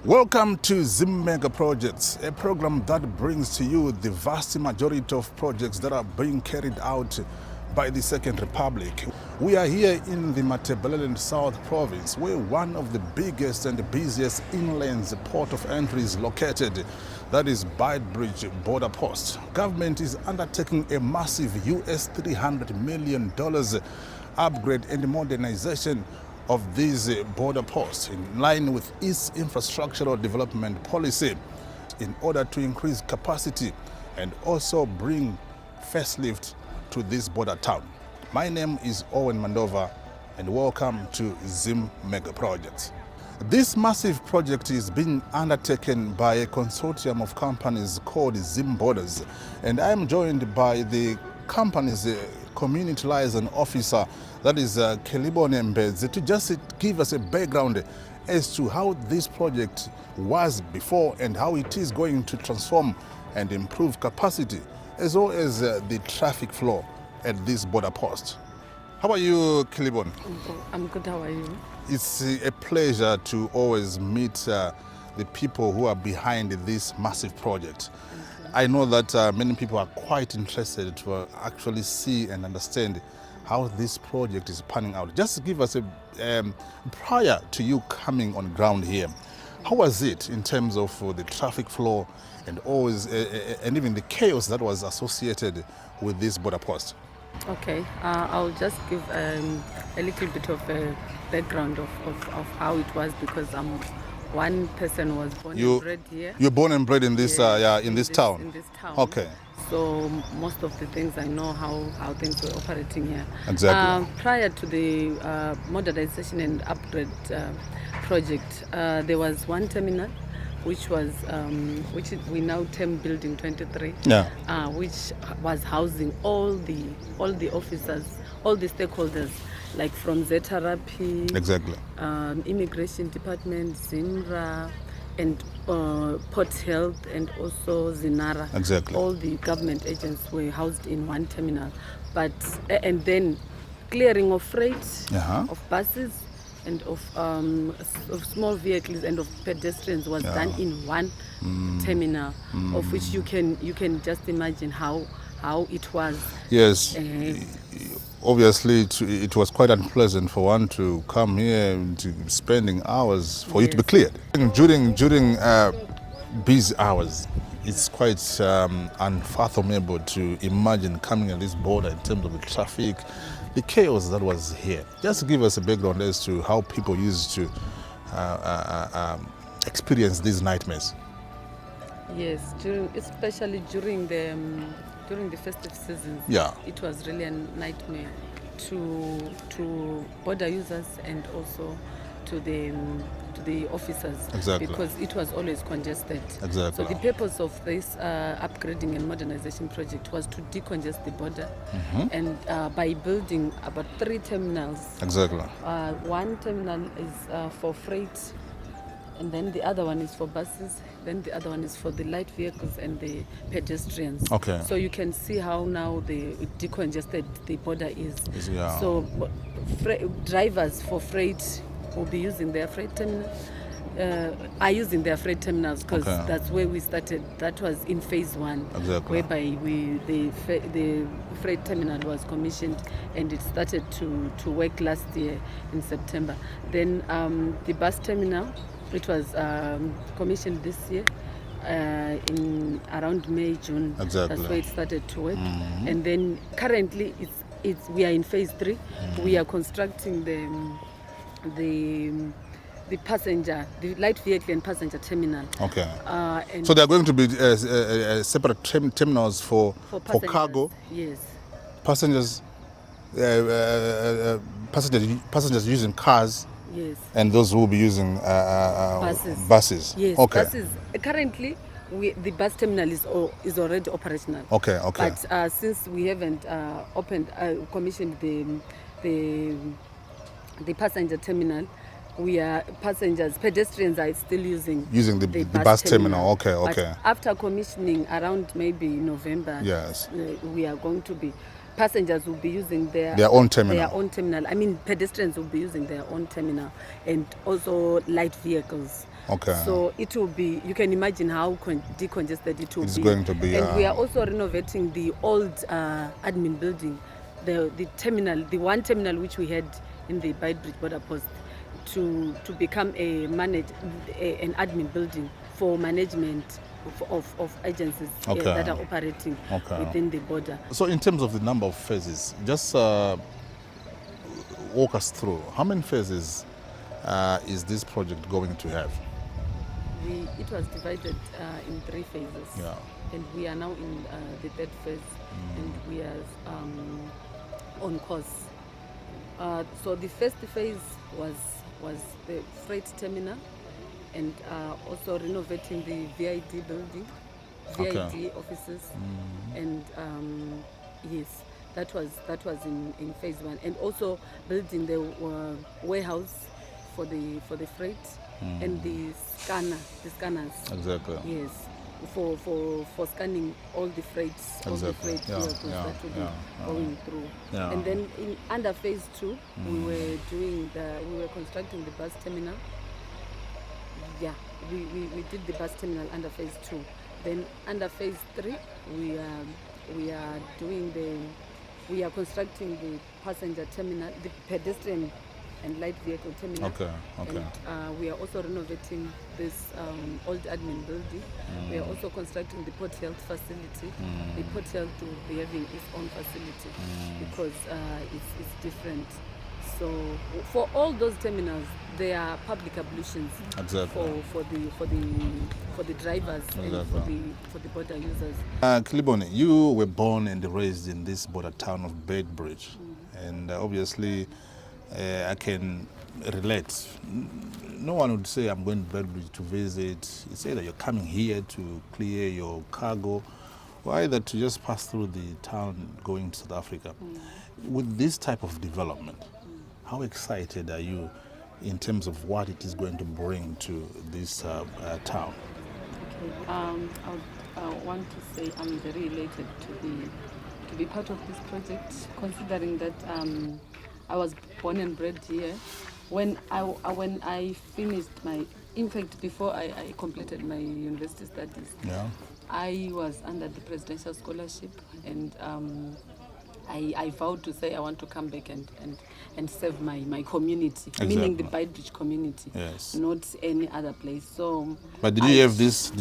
Welcome to Zim-Mega projects, a program that brings to you the vast majority of projects that are being carried out by the Second Republic. We are here in the Matabeleland South Province, where one of the biggest and busiest inland port of entry is located. That is Beitbridge Border Post. Government is undertaking a massive US $300 million upgrade and modernization of these border posts in line with its infrastructural development policy in order to increase capacity and also bring facelift to this border town. My name is Owen Mandova and welcome to Zim-Mega projects. This massive project is being undertaken by a consortium of companies called Zim Borders, and I am joined by the company's community liaison officer, that is Kelibone Mbedze, to just give us a background as to how this project was before and how it is going to transform and improve capacity as well as the traffic flow at this border post. How are you, Kelibone? I'm good, how are you? It's a pleasure to always meet the people who are behind this massive project. I know that many people are quite interested to actually see and understand how this project is panning out. Just give us prior to you coming on ground here, how was it in terms of the traffic flow and always and even the chaos that was associated with this border post? Okay, I'll just give a little bit of a background of how it was, because one person was born and bred here. You're born and bred in this in this town? In this town. Okay. So most of the things I know how things were operating here. Exactly. Prior to the modernization and upgrade project, there was one terminal which we now term Building 23, which was housing all the officers, all the stakeholders, like from ZRP, exactly, Immigration Department, ZIMRA, and Port Health, and also Zinara. Exactly. All the government agents were housed in one terminal, and then clearing of freight, of buses, and of small vehicles and of pedestrians was done in one terminal, of which you can just imagine how it was. Yes. Obviously, it was quite unpleasant for one to come here and to spending hours for you to be cleared. During busy hours, it's quite unfathomable to imagine coming at this border in terms of the traffic, the chaos that was here. Just give us a background as to how people used to experience these nightmares. Yes, especially during the festive season. Yeah. It was really a nightmare to border users and also to the officers. Exactly. Because it was always congested. Exactly. So the purpose of this upgrading and modernization project was to decongest the border, and by building about 3 terminals. Exactly. One terminal is for freight, and then the other one is for buses, then the other one is for the light vehicles and the pedestrians. Okay. So you can see how now the decongested the border is. Yeah. So drivers for freight will be using their freight terminal, are using their freight terminals, because that's where we started. That was in phase 1, whereby the freight terminal was commissioned and it started to work last year in September. Then the bus terminal, it was commissioned this year in around May, June. Exactly. That's where it started to work. And then currently we are in phase 3. We are constructing the passenger, the light vehicle and passenger terminal. Okay. And so there are going to be separate terminals for cargo. Yes. Passengers using cars. Yes. And those who will be using buses. Yes. Okay. Buses. Currently, the bus terminal is already operational. Okay. Okay. But since we haven't commissioned the passenger terminal, pedestrians are still using the bus terminal. Okay. Okay. But after commissioning around maybe November, yes, we are going to be. Passengers will be using their own terminal. Their own terminal. I mean, pedestrians will be using their own terminal, and also light vehicles. Okay. So it will be, you can imagine how decongested it will be. It's going to be. And we are also renovating the old admin building, the terminal, the one terminal which we had in the Beitbridge Border post, to become an admin building for management of agencies that are operating within the border. So in terms of the number of phases, just walk us through, how many phases is this project going to have? It was divided in 3 phases, and we are now in the 3rd phase, and we are on course. So the first phase was the freight terminal, and also renovating the VID building, VID offices, and yes, that was in phase 1, and also building the warehouse for the freight and the scanners. Exactly. Yes, for scanning all the freights, all the freight vehicles that will be going through. And then under phase 2, we were constructing the bus terminal. Yeah, we did the bus terminal under phase 2. Then under phase 3, we are constructing the passenger terminal, the pedestrian and light vehicle terminal. And we are also renovating this old admin building. We are also constructing the port health facility. The port health will be having its own facility because it's different. So for all those terminals, there are public ablutions for the drivers and for the border users. Kilibone, you were born and raised in this border town of Beitbridge, and obviously I can relate. No one would say I'm going to Beitbridge to visit. It's either you're coming here to clear your cargo, or either to just pass through the town going to South Africa. With this type of development, how excited are you in terms of what it is going to bring to this town? Okay. I want to say I'm very elated to be part of this project, considering that I was born and bred here. When I finished in fact, before I completed my university studies, I was under the presidential scholarship, and I vowed to say I want to come back and serve my community, meaning the Beitbridge community, not any other place. So, but did you have this?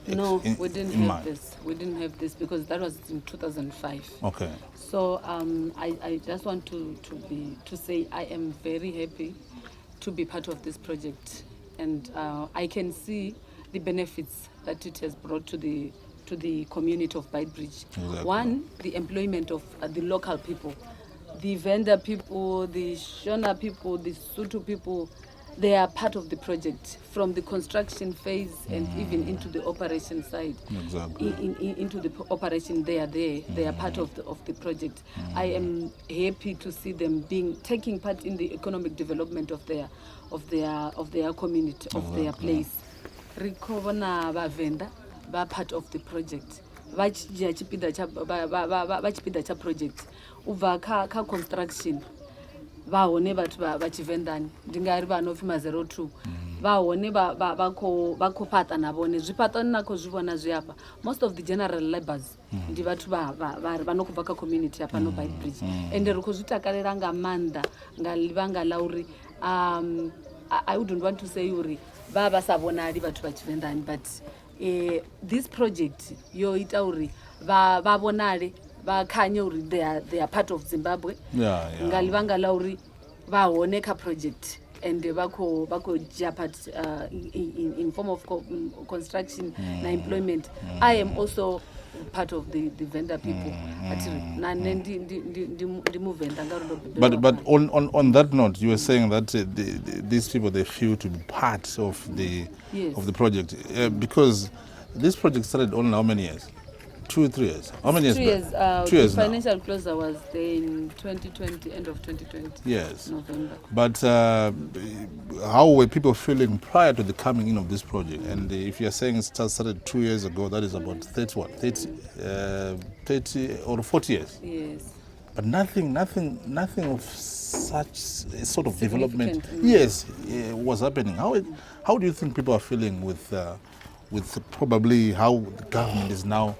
No, we didn't have this. We didn't have this because that was in 2005. Okay. So I just want to say I am very happy to be part of this project, and I can see the benefits that it has brought to the community of Beitbridge. One, the employment of the local people, the vendor people, the Shona people, the Sutu people. They are part of the project from the construction phase and even into the operation side. Into the operation, they are there. They are part of the project. I am happy to see them taking part in the economic development of their community, of their place. Rikovana ba vendor ba part of the project. Vachipida cha project. Uva ka construction. Vaone bathu vachivendani ndingari vanopfi ma02 vaone vakopata navone zvipata nako zvivona zviapa. Most of the general labours ndi vathu vanokubva community apa no Beitbridge, ende ri kuzvitakarira ngamanda ngalivanga lauri I wouldn't want to say uri vasavonari vathu vachivendani, but this project yoita uri vavonare vakhanye uri they are part of Zimbabwe. Ngalivanga lauri vaone ka project and vako part in form of construction na employment. I am also part of the vendor people. But on that note, you were saying that these people, they feel to be part of the project because this project started only how many years? 2 or 3 years? How many years? 2 years. 2 years the financial closure was there in 2020, end of 2020. Yes. November. But how were people feeling prior to the coming in of this project? And if you're saying it started 2 years ago, that is about 30 or 40 years? Yes. But nothing of such sort of development, was happening. How do you think people are feeling with probably how the government is now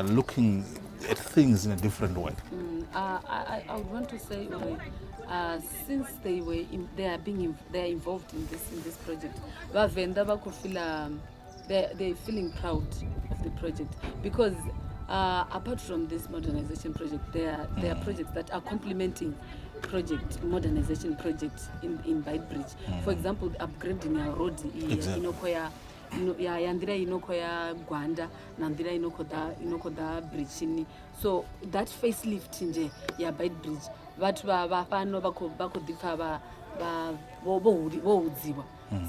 looking at things in a different way? I would want to say, since they are involved in this project, they're feeling proud of the project, because apart from this modernization project, there are projects that are complementing modernization projects in Beitbridge. For example, upgrading our road yandira inokoya gwanda nandira inokoda bridge. So that facelift nje ya Beitbridge vatu vafano vakodhifa vohudziwa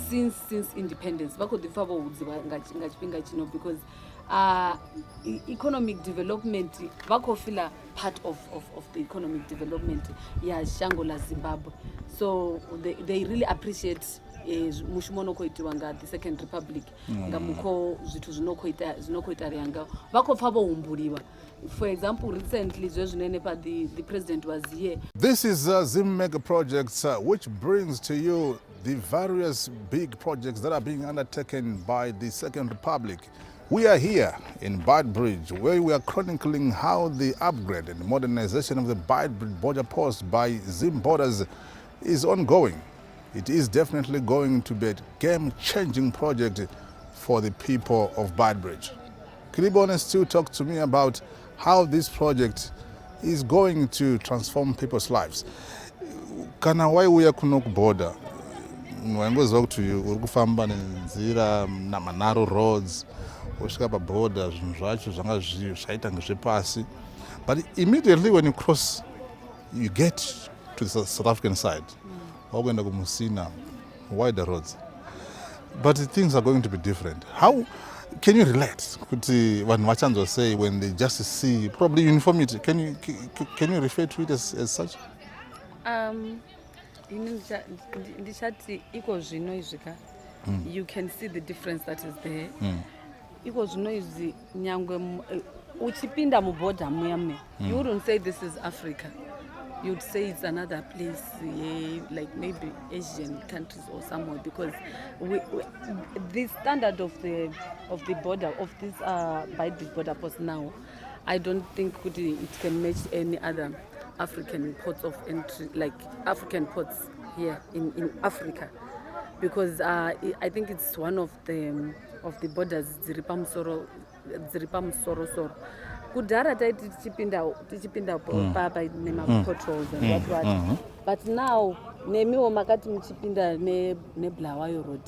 since independence vakodhifa vohudziwa ngachipinga chino, because economic development vakofila part of the economic development ya shango la Zimbabwe. So they really appreciate mushumo unokoitiwa nga the Second Republic nga muko zvithu zvinokoita ryanga vakopfa vohumburiwa. For example, recently the president was here. This is Zim-Mega projects, which brings to you the various big projects that are being undertaken by the Second Republic. We are here in Beitbridge, where we are chronicling how the upgrade and modernization of the Beitbridge border post by Zim-Borders is ongoing. It is definitely going to be a game-changing project for the people of Beitbridge. Kilibone to talk to me about how this project is going to transform people's lives. Kana wai uya kuno kuborder, waingozwa kuti uri kufamba nenzira namanaro roads, usvika paborder zvinhu zvacho zvanga zvaita ngezvepasi. But immediately when you cross, you get to the South African side. Wakuenda kumusina, wider roads. But things are going to be different. How can you relate? Kuti vanhu vachanzo say when they just see probably uniformity. Can you refer to it as such? Ndishati iko zvino izvika. You can see the difference that is there. Iko zvino izvi nyangwe uchipinda muborder muya, you wouldn't say this is Africa. You'd say it's another place, like maybe Asian countries or somewhere, because the standard of the border of this Beitbridge border post now, I don't think it can match any other African ports of entry, like African ports here in Africa, because I think it's one of the borders Ziripam Soro. Kudhara taiti tichipinda papa nema-patrols and what. But now nemiwo makati muchipinda neBulawayo road,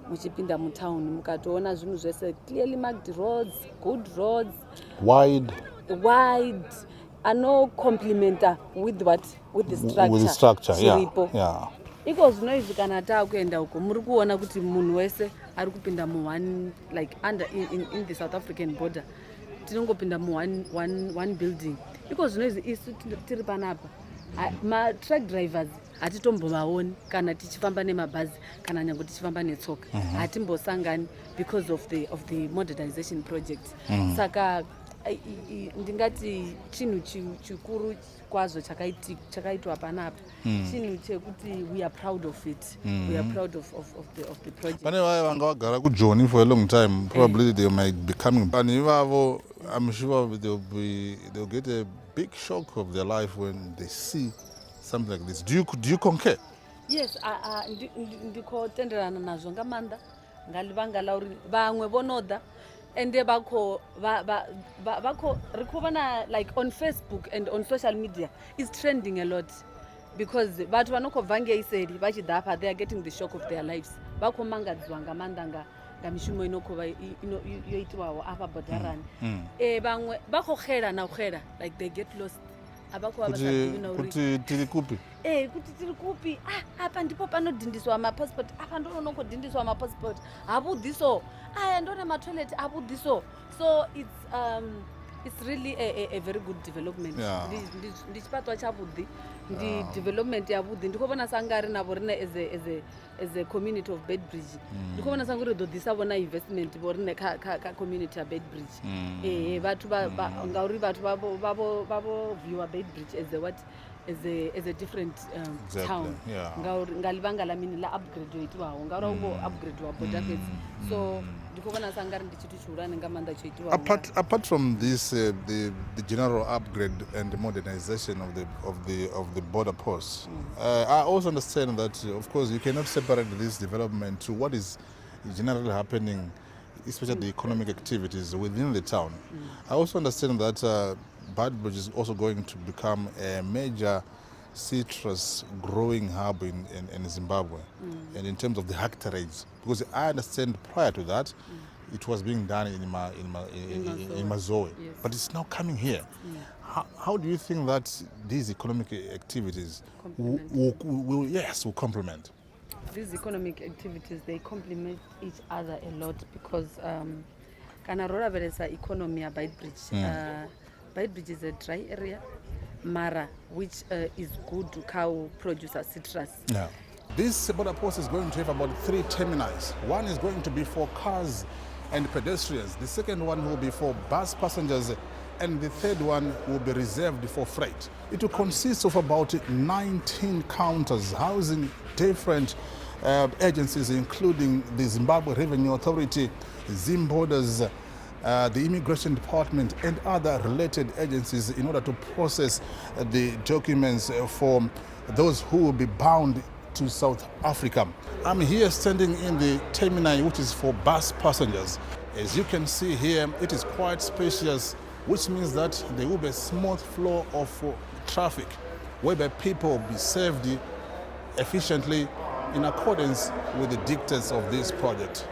muchipinda mutown mukatoona zvinhu zvese clearly marked roads, good roads, wide, complementa with the structure yeah. Iko zvino izvi kana taakuenda uko muri kuona kuti munhu wese ari kupinda mu like under in the South African border tinongopinda mu one building. Iko zvino izvi isu tiri panapa ma-truck drivers hatitombovaoni kana tichifamba nemabhazi kana nyange tichifamba netsoka hatimbosangani because of the modernization project. Saka ndingati chinhu chikuru kwazvo chakaitwa panapa chinhu chekuti we are proud of it. We are proud of the project. Pane vaya vanga vagara kuJoni for a long time, probably they might be coming back. I'm sure they'll get a big shock of their life when they see something like this. Do you concur? Yes, ndikotenderana nazvo ngamanda ngalivangalauri vamwe vonoda ende bako rikuvana like on Facebook and on social media is trending a lot, because vatu vanokobva ngeiseri vachidhapa, they are getting the shock of their lives. Vakomangadzwa ngamanda ngamishimo inokova yoitwawo apa bhodharani. Vamwe vakokhera nakukhera, like they get lost. Kuti tiri kupi? Kuti tiri kupi? Apa ndipo panodhindiswa mapassport. Apa ndonokodhindiswa mapassport. Habudiso. Ndone matoilet habudiso. So it's really a very good development. Ndichipatwa chabudi. The development yabudi. Ndikobona sangari navo rina as a community of Beitbridge. Ndikobona sangari dodisa bona investment borine ka community ya Beitbridge. Vatu ngauri vatu babo viewer Beitbridge as a what? as a different town. Ngalibanga la mini la upgrade yoitwaho ngauri ungo upgrade wa border fence. So ndikubona sangari ndichitu chihulwane nga manda choitwaho. Apart from this the general upgrade and the modernization of the border posts, I also understand that of course you cannot separate this development to what is generally happening, especially the economic activities within the town. I also understand that Beitbridge is also going to become a major citrus growing hub in Zimbabwe, and in terms of the hectareage, because I understand prior to that it was being done in Mazoe, yes. But it's now coming here. How do you think that these economic activities will complement? These economic activities, they complement each other a lot because kana rora veresa economy ya Beitbridge. Beitbridge is a dry area, Mara, which is good to cow produce citrus. Yeah. This border post is going to have about 3 terminals. One is going to be for cars and pedestrians. The second one will be for bus passengers, and the third one will be reserved for freight. It will consist of about 19 counters housing different agencies, including the Zimbabwe Revenue Authority, Zim Borders, the Immigration Department, and other related agencies in order to process the documents for those who will be bound to South Africa. I'm here standing in the terminal, which is for bus passengers. As you can see here, it is quite spacious, which means that there will be a smooth flow of traffic, whereby people will be served efficiently in accordance with the dictates of this project.